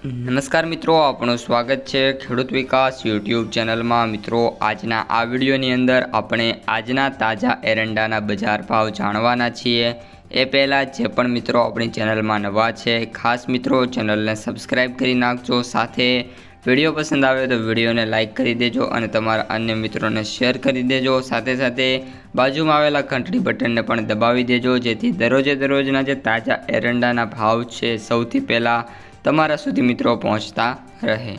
નમસ્કાર મિત્રો, આપણું સ્વાગત છે ખેડૂત વિકાસ યુટ્યુબ ચેનલમાં। મિત્રો, આજના આ વિડીયોની અંદર આપણે આજના તાજા એરંડાના બજાર ભાવ જાણવાના છીએ। એ પહેલાં જે પણ મિત્રો આપણી ચેનલમાં નવા છે, ખાસ મિત્રો ચેનલને સબસ્ક્રાઈબ કરી નાખજો। સાથે વિડીયો પસંદ આવે તો વિડીયોને લાઇક કરી દેજો અને તમારા અન્ય મિત્રોને શેર કરી દેજો। સાથે સાથે બાજુમાં આવેલા ઘંટડી બટનને પણ દબાવી દેજો, જેથી દરરોજના જે તાજા એરંડાના ભાવ છે સૌથી પહેલાં તમારા સુધી મિત્રો પહોંચતા રહે।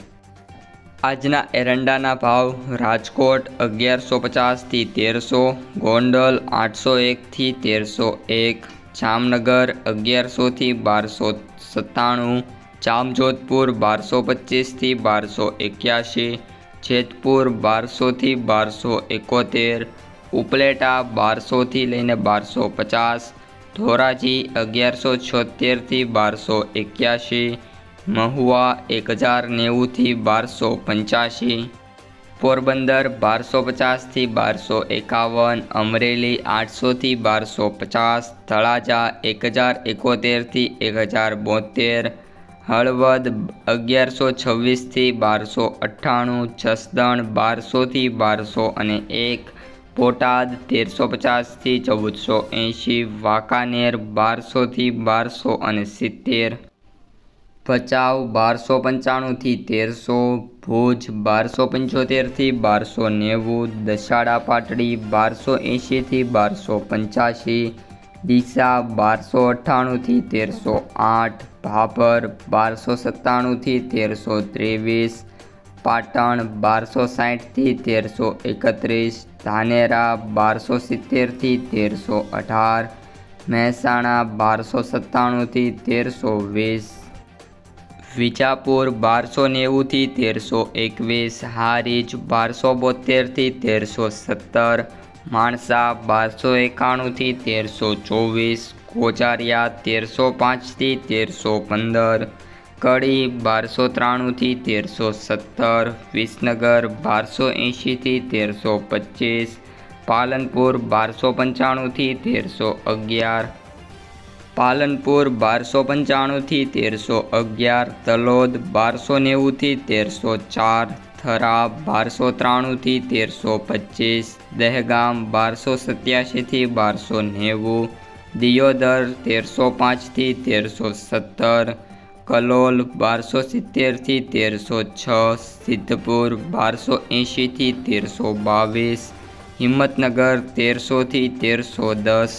આજના એરંડાના ભાવ: રાજકોટ 1150 થી 1300, ગોંડલ 801 થી 1301, જામનગર 1100 થી 1297, જામજોધપુર 1225 થી 1281, જેતપુર 1200 થી 1271, ઉપલેટા 1200 થી લઈને 1250, ધોરાજી 1176 થી 1281, મહુવા 1090 થી 1285, પોરબંદર 1250 થી 1251, અમરેલી 800 થી 1250, તળાજા 1071 થી 1072, હળવદ 1126 થી 1298, જસદણ 1200 થી 1201, બોટાદ 1350 થી 1480, વાંકાનેર 1200 થી 1270, ભચાઉ 1295 થી 1300, ભુજ 1275 થી 1290, દસાડા પાટડી 1280 થી 1285, ડીસા 1298 થી 1308, ભાભર 1297 થી 1323, પાટણ 1260 થી 1331, ધાનેરા 1270 થી 1318, મહેસાણા 1297 થી 1320, વિજાપુર 1290 થી 1321, હારીજ 1272 થી 1317, માણસા 1291 થી 1324, કોચારિયા 1305 થી 1315, કડી 1293 થી 1317, વિસનગર 1280 થી 1325, પાલનપુર 1295 થી 1311, પાલનપુર 1295 થી 1311, તલોદ 1290 થી 1304, થરા 1293 થી 1325, દહેગામ 1287 થી 1290, દિયોદર 1305 થી 1317, કલોલ 1270 થી 1306, સિદ્ધપુર 1280 થી 1322, હિંમતનગર 1300 થી 1310,